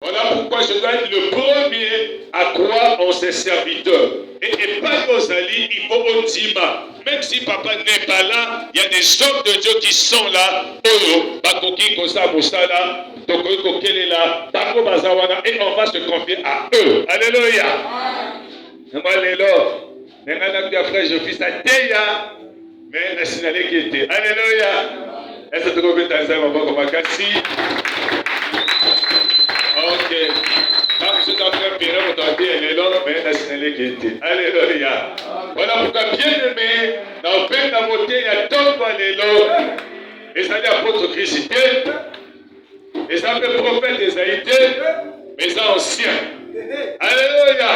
Voilà pourquoi je dois être le premier à croire en ses serviteurs. Et pas aux alliés, il faut au Dima. Même si papa n'est pas là, il y a des hommes de Dieu qui sont là. Et on va se confier à eux. Alléluia. Après, je fais ça. Mais la signalé qui était. Alléluia. Est-ce que tu peux faire ça, maman, comme ok. Quand je suis en train de faire mon temps, elle est là, mais la signalé qui était. Alléluia. Voilà pourquoi, bien aimé, dans le pays de la beauté, il y a tant d'années et ça dit apôtre Christ, et ça fait prophète Esaïe, mais ça ancien. Alléluia.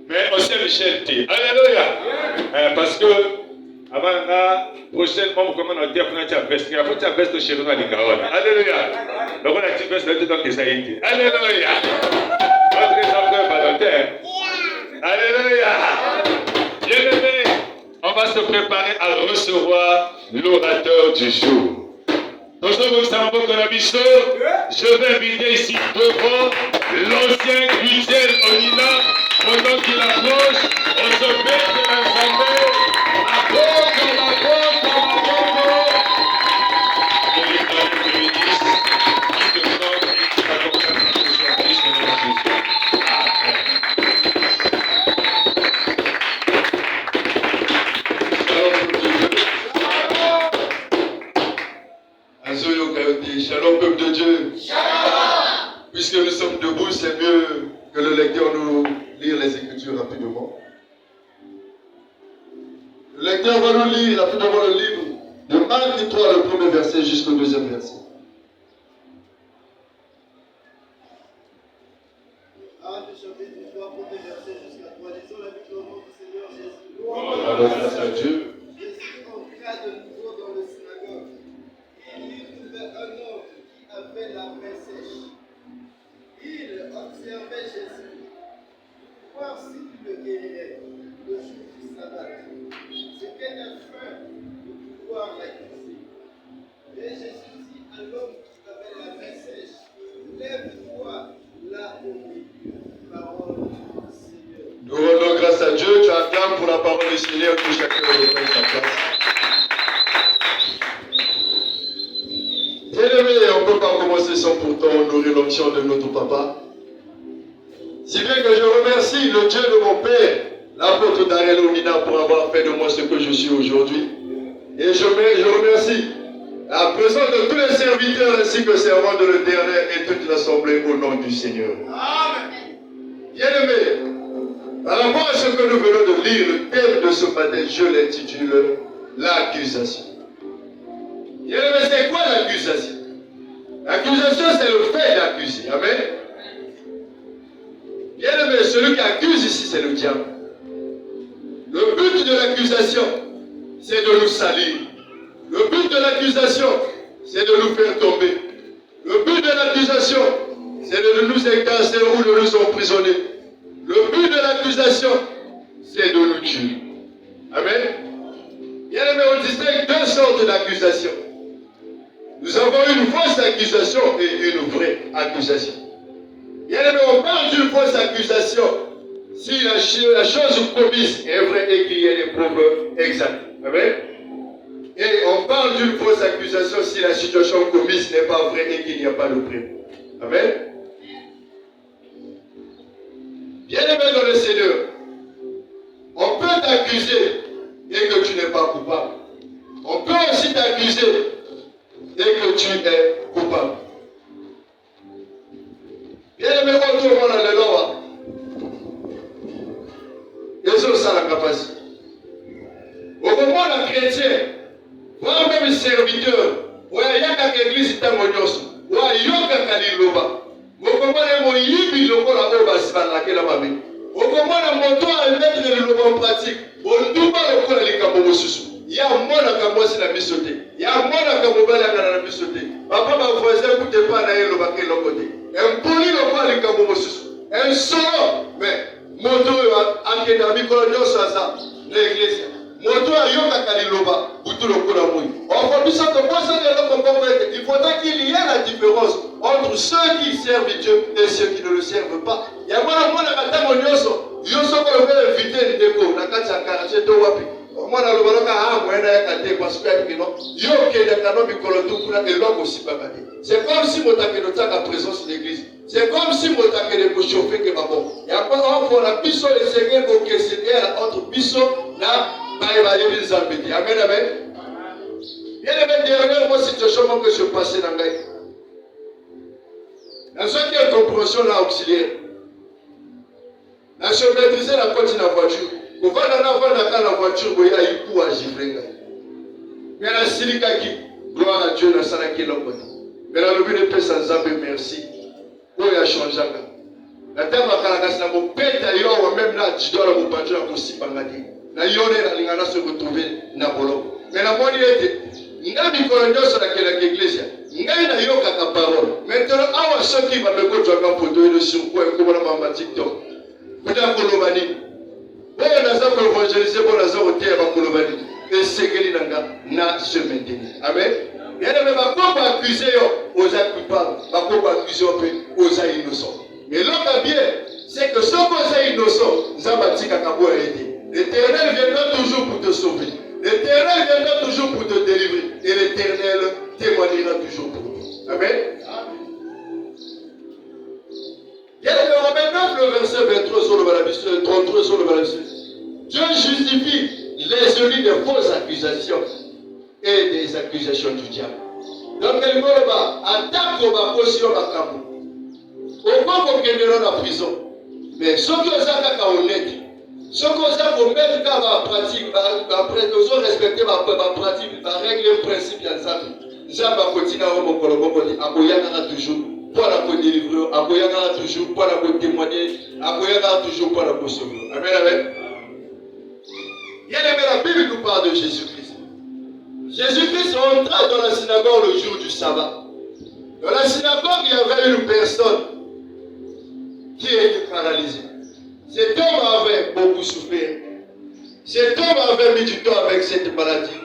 Mais ancien Michel T. Alléluia. Parce que, avant la prochainement, comment on dit, il faut que tu veste chez nous à l'Ikaona. Alléluia. Donc on a dit veste là dans Esaïe. Alléluia. Votre exemple volontaire. Alléluia. Bien aimé, on va se préparer à recevoir l'orateur du jour. Donc, je vais inviter ici devant l'ancien Christian Onina. Pendant qu'il approche, on se fait de l'assemblée. À porte, à la porte, à la porte. Et les gens qui bénissent, qui te donnent et qui t'accompagnent aujourd'hui, Seigneur Jésus. Shalom peuple de Dieu. Shalom. Puisque nous sommes debout, c'est mieux que le lecteur nous lire les Écritures rapidement. Le lecteur va nous lire rapidement le livre de Marc 3, le premier verset jusqu'au deuxième verset. Marc chapitre 3, premier verset jusqu'à 3. Lisons la Bible au nom du Seigneur Jésus. Alors, grâce à Dieu. Jésus entra de nouveau dans le synagogue. Il y trouvait un homme qui avait la main sèche. Il observait Jésus pour voir s'il le guérirait le jour du sabbat. C'était afin de pouvoir l'accuser. Mais Jésus dit à l'homme qui avait la main sèche, lève-toi là au milieu. Parole du Seigneur. Nous rendons grâce à Dieu. Tu acclames pour la parole du Seigneur que chacun reprenne sa place. Bien-aimé, on ne peut pas commencer sans pourtant honorer l'onction de notre papa. Si bien que je remercie le Dieu de mon Père, l'apôtre Daniel Onina, pour avoir fait de moi ce que je suis aujourd'hui. Et je remercie la présence de tous les serviteurs ainsi que servants de l'Éternel et toute l'assemblée au nom du Seigneur. Amen. Bien-aimé, par rapport à ce que nous venons de lire, le thème de ce matin, je l'intitule l'accusation. Bien-aimé, c'est quoi l'accusation? L'accusation, c'est le fait d'accuser. Amen. Bien-aimé, celui qui accuse ici, c'est le diable. Le but de l'accusation, c'est de nous salir. Le but de l'accusation, c'est de nous faire tomber. Le but de l'accusation, c'est de nous écarcer ou de nous emprisonner. Le but de l'accusation, c'est de nous tuer. Amen. Bien-aimé, on distingue deux sortes d'accusations. Nous avons une fausse accusation et une vraie accusation. Bien-aimé, on parle d'une fausse accusation si la chose commise est vraie et qu'il y ait des preuves exactes. Amen. Et on parle d'une fausse accusation si la situation commise n'est pas vraie et qu'il n'y a pas de preuve. Amen. Bien-aimé dans le Seigneur, on peut t'accuser et que tu n'es pas coupable. On peut aussi t'accuser et que tu es coupable. Bien-aimé, retournons dans la loi. Ils ont ça la capacité. Au moment où les chrétiens, voire même les serviteurs, il y a une église qui est en train il y a une loba. Au moment où il y a une au moment où il mettre le loba en pratique, on doit le faire les cameaux. Il y a un monde qui a la misoté. Il y a un monde qui a la misoté. Papa m'a voisin, écoutez pas d'ailleurs le baquet de côté. Un poli le pas les cameaux. Un solo, mais moto a été dans le ça l'église. Moto a yoka kaliloba, boutou le kola mouille. Il faudra qu'il y ait la différence entre entre ceux qui servent Dieu et ceux qui ne le servent pas. Il y a un matango nyoso, yoso ko le inviter ndeko na kati ya quartier to wapi. Mwana lo baloka ha mwenda ya kate kwa siku ya kino. Yo ke da kano bikolo tu kuna eloko sibakate. C'est comme si motake no taka présence d'église. C'est comme si motake de chauffer que babo. Ya kwa on la biso le Seigneur ko que c'est entre biso na ba yebi nzambe. Amen amen. Bien aimé, dernièrement situation que je passais dans la vie. Dans ce qui est compréhension là auxiliaire. Dans ce maîtriser la côte de la voiture. Pour voir la voiture, il y a eu pour agir. Mais la silika qui, gloire à Dieu, la salaki l'homme. Mais la lobby de paix sans âme, merci. Pour y a changé. La terre va calagas na mo peta yo même là tu dois la mo banjo la kosi bangadi. Na yone la lingana se retrouver na bolo. Mais la moni était nga mikolo nyonso na kela iglesia. Ngai na yoka ka parole. Maintenant awa soki va me ko jwaka photo de sur quoi ko na mama TikTok. Kuta koloba nini? Oyo naza ko évangéliser pour naza oteya ba koloba nini? Esengeli nanga na se maintenir. Amen. Bien aimé, va pas accuser aux coupables, va pas accuser aux innocents. Mais l'autre bien, c'est que ceux qui sont innocents, Zabatika Kabo a aidé. L'Éternel viendra toujours pour te sauver. L'Éternel viendra toujours pour te délivrer. Et l'Éternel témoignera toujours pour toi. Amen. Il y a le Romains 9, le verset 23 sur le balabiste, 33 sur le balabiste. Dieu justifie les unis de fausses accusations et des accusations du diable. Donc, il va attaque au bas au on va dans la prison. Mais ce que ça a honnête, ce que ça pour mettre dans la pratique, après nous avons respecté ma pratique, ma règle et principe de ça. J'aime continuer à me collaborer, à me toujours pour la délivrer, à me toujours pour la témoigner, à me toujours pour la sauver. Amen, amen. Il y a la Bible nous parle de Jésus-Christ. Jésus-Christ entra dans la synagogue le jour du sabbat. Dans la synagogue, il y avait une personne qui était paralysé. Cet homme avait beaucoup souffert. Cet homme avait mis du temps avec cette maladie.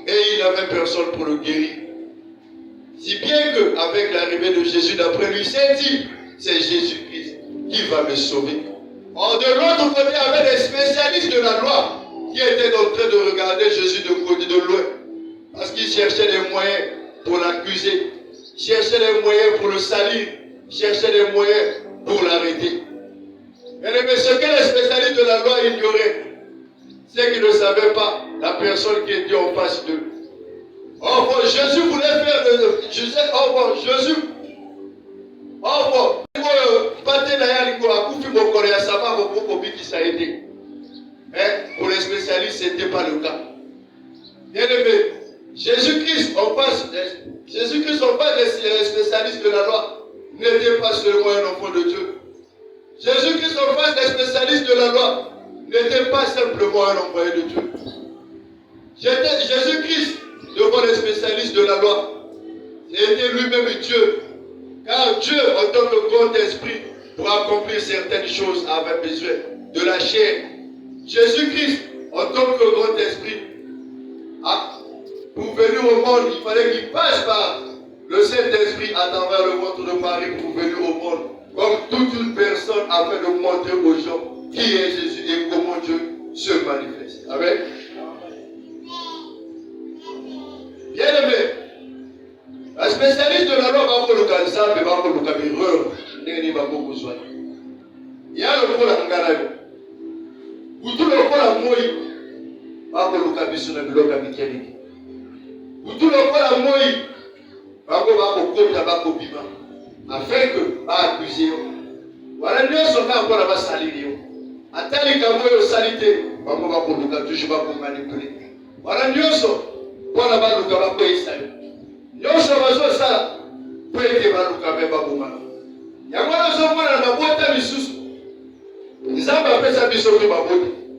Et il n'avait personne pour le guérir. Si bien qu'avec l'arrivée de Jésus, d'après lui, c'est dit, c'est Jésus-Christ qui va me sauver. Or, de l'autre côté, il y avait des spécialistes de la loi qui étaient en train de regarder Jésus de loin. Parce qu'ils cherchaient des moyens pour l'accuser. Cherchaient des moyens pour le salir. Cherchaient des moyens pour l'arrêter. Mais ce que les spécialistes de la loi ignoraient, c'est qu'ils ne savaient pas la personne qui était en face d'eux. Oh bon, Jésus voulait faire Jésus. Oh bon, mais pour les spécialistes, ce n'était pas le cas. Bien aimé, Jésus-Christ en face des spécialistes de la loi n'était pas seulement un enfant de Dieu. Jésus-Christ en face des spécialistes de la loi n'était pas simplement un envoyé de Dieu. Jésus-Christ devant les spécialistes de la loi était lui-même Dieu. Car Dieu, en tant que grand esprit, pour accomplir certaines choses, avait besoin de la chair. Jésus-Christ, en tant que grand esprit, pour venir au monde, il fallait qu'il passe par le Saint-Esprit à travers le ventre de Marie pour venir au monde. Comme toute une personne afin de montrer aux gens qui est Jésus et comment Dieu se manifeste. Amen. Bien aimé, la spécialiste de la loi va pour le cancer, mais va pour le caméra, il va beaucoup besoin. Il y a le pôle à Ngarayo. Pour tout le pôle à Moï, va pour le cabisso de l'eau camécanique. Pour tout le pôle à Moï, va pour le côté à Bima. Afin que va accuser. Voilà, nous sommes encore là-bas salir. Attendez qu'à moi, salité, va pour le cas, toujours va pour manipuler. Voilà, nous sommes pour là-bas, nous avons payé ça. Nous sommes ça, pour aider le cas, va pour mal. Il y a moi, nous sommes là, nous avons mis sous. Nous avons fait ça, nous sommes là,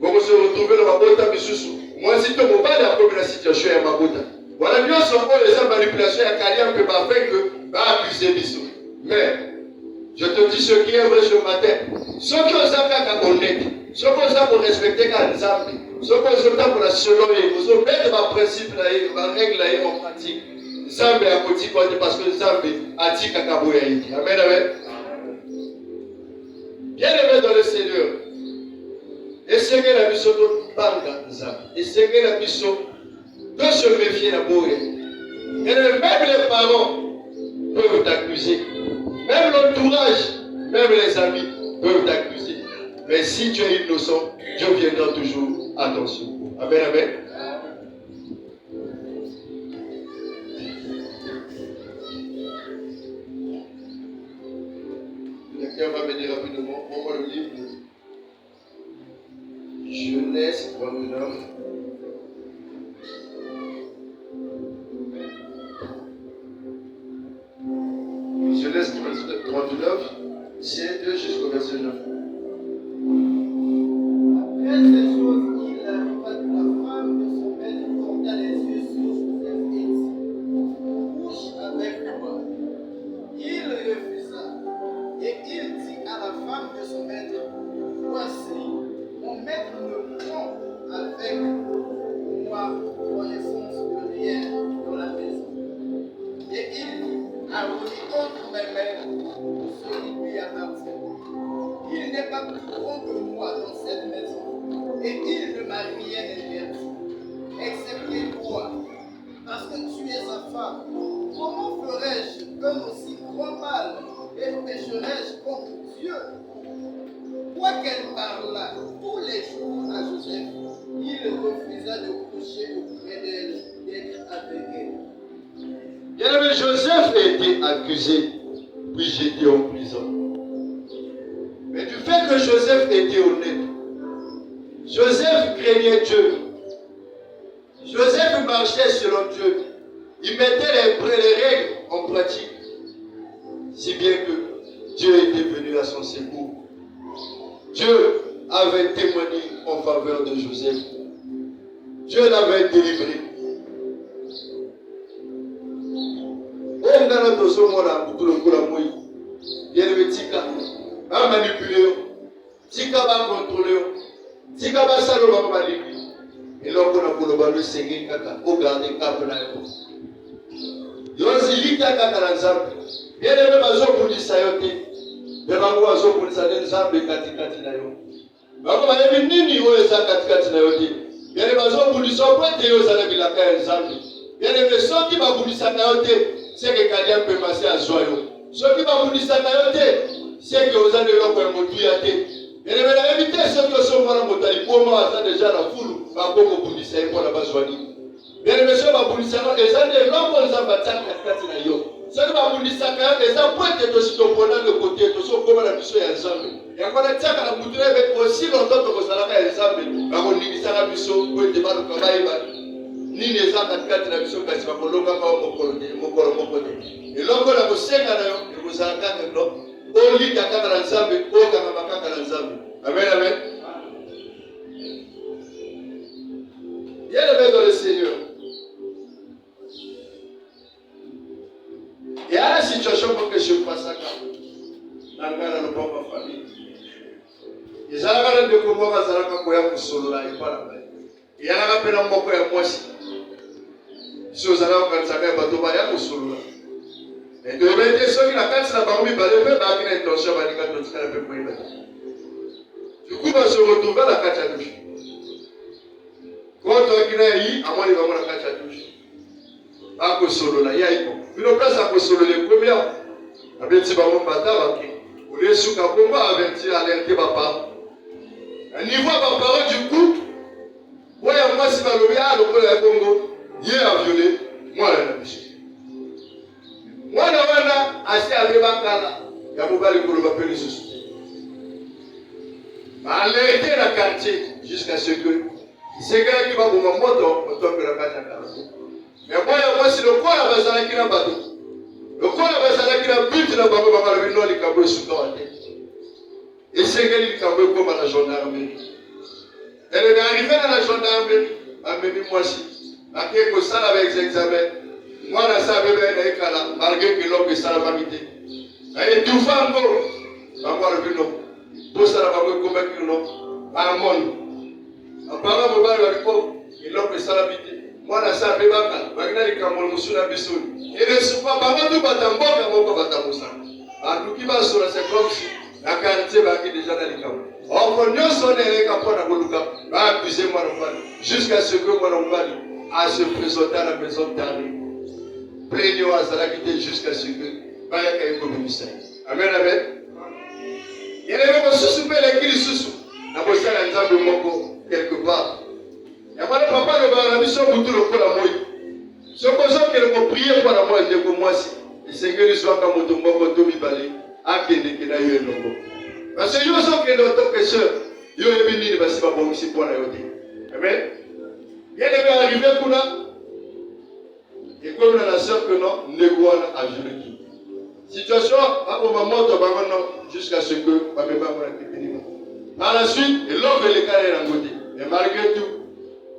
nous se retrouver dans ma boîte à sous. Moi, si tu me parles de la situation, à ma boîte. Voilà, nous sommes pour les manipulations, à Kaliam, que va faire que va accuser Bissou. Mais, je te dis ce qui est vrai ce matin. Ce que vous avez honnête, ce que vous avez respecté quand vous avez, ce que vous avez pour la selon, vous avez mettre ma principe, ma règle en pratique. Zambe a côté parce que Zambe a dit Kakaboya. Amen, amen. Bien-aimé dans le Seigneur, essayez la mission de Banga Zambe. Essayez la mission de se méfier la bourre. Et même les parents peuvent t'accuser. Même l'entourage, même les amis peuvent t'accuser. Mais si tu es innocent, Dieu viendra toujours à ton secours. Amen, amen. Quelqu'un va venir rapidement. On va le livre. Genèse 39. Genèse 39, c'est 2 jusqu'au verset 9. Après ces choses, il arriva que la femme de son maître porta les yeux sur Joseph et dit, couche avec moi. Il refusa. Et il dit à la femme de son maître, voici, mon maître ne prend avec moi connaissance de rien dans la maison. Et il dit, aboli entre mes mains ce qui lui appartient. Il n'est pas plus grand que moi dans cette maison, et il ne m'a rien interdit, excepté toi, parce que tu es sa femme. Comment ferais-je un aussi grand mal, et pécherais-je contre Dieu? Quoiqu'elle parlât tous les jours à Joseph, il refusa de coucher auprès d'elle, d'être avec elle. Bien-aimé, Joseph a été accusé, puis jeté en prison. Mais du fait que Joseph était honnête, Joseph craignait Dieu. Joseph marchait selon Dieu. Il mettait les règles en pratique. Si bien que Dieu était venu à son secours. Dieu avait témoigné en faveur de Joseph. Dieu l'avait délivré. Tika va manipuler, Tika va contrôler, Tika va saluer, va manipuler. Et là, on a le Seigneur au garder cap na yo. Yosi lita kaka nzambe. Bien aimé bazo kulisa yote. Bebango bazo kulisa nzambe katikati na yo. Bako bayebi nini oyo eza katikati na yote. Bien aimé bazo kulisa kwete yo za bilaka ya nzambe. Bien aimé soki bakulisa na yote, c'est que kadia peut passer à joyeux. Soki bakulisa na yote, c'est que ozane loko ya motu ya te. Bien aimé la éviter soki osomona motali poma asa déjà la foule. Bakoko kulisa iko na bazwani. Bien aimé soki bakulisa no ezane loko nzamba tsaka katikati na yo. Soki bakulisaka yo eza pointe to sitopona le côté to so koma na biso ya nzambe. Yango na tsaka na mutu ebe aussi longtemps to kosalaka ya nzambe. Bakoningisaka biso pointe ba ko bayeba. Nini eza katikati na biso kasi bakolonga ka mokolo moko te. Elongo la kosenga na yo ekozalaka ngendo. Olika kaka na nzambe, okanga makaka na nzambe. Amen, amen. Bien aimé dans le Seigneur. Il y a la situation pour que je fasse ça dans le bon ma famille. Les Arabes de Congo, les Arabes qui ont solo là, ils parlent. Il y a la peine en beaucoup à moi aussi. Si aux Arabes quand ça va bateau ba ya solo là. Et de mettre ceux qui la carte la barbe ba le faire ba une intention ba dika to tsala pe pour du coup va se retrouver à la carte à douche. Quand on a eu à moi il va la carte à douche. Ba ko solo là ya iko. Une place à ko solo les combien? Avec si ba mon bata ba ki. Ou les souka combat avec si alerter papa. Un niveau par parole du coup. Ouais, moi si va le bien le Congo, il a violé moi la biche. Moi na wana assez avec bakala. Ya mobali ko le ba peli sous. Alerter la quartier jusqu'à ce que c'est quelqu'un qui va pour mon moto, on tombe la carte à quartier. Mais moi si le quoi va ça qui na bateau. Le quoi va ça qui na but na baba baba le no li kabo sous toi. Et c'est quelqu'un qui kabo comme la gendarmerie. Elle est arrivée dans la gendarmerie, elle moi aussi. Après que ça avec les examens, moi je savais bien que malgré que l'homme est salamité. Elle est tout femme, elle le vino. Pour ça, elle va convaincre non. À mon. Apparemment, elle va dire que l'homme est salamité. mwana sa pe baka bakina likambo musuna bisoni et ne sont pas bango tout batamboka moko batamusana anduki basona c'est comme si la quartier baki déjà dans likambo on nyonso neleka mpona koluka baabuse mwana mobali jusqu'à ce que mwana mobali a se présenter à la maison d'arrêt plénio azalaki te jusqu'à ce que bayaka ekobimisa amen amen yelebe mosusu mpe eleki lisusu na kosala nzambe moko quelque part yamwana papa alobaka na biso butu lokola moi soki ozokende koprie mpona mwa ndeko mwasi esengeli zwaka moto moko to mibale akendeke na yo elongo parce que yo ozokende otoke seur yo oyebi nini basi babongisi mpona yo te amen yelebe arrive kuna ekomi na sœur que non ndeko wana ajureki situation akoma moto bango non jusqu'à ce que bamembango na kipinima par la suite eloko elekala ye nango te mais malgré tout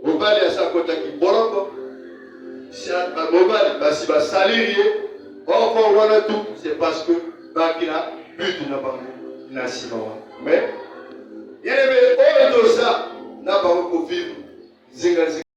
mobali asakotaki boloko mobali basi basaliri ye oko wana tout c'est parce que bakina but na bango na nsima wana mais yelebe oyo toza na bango kovivre zingazinga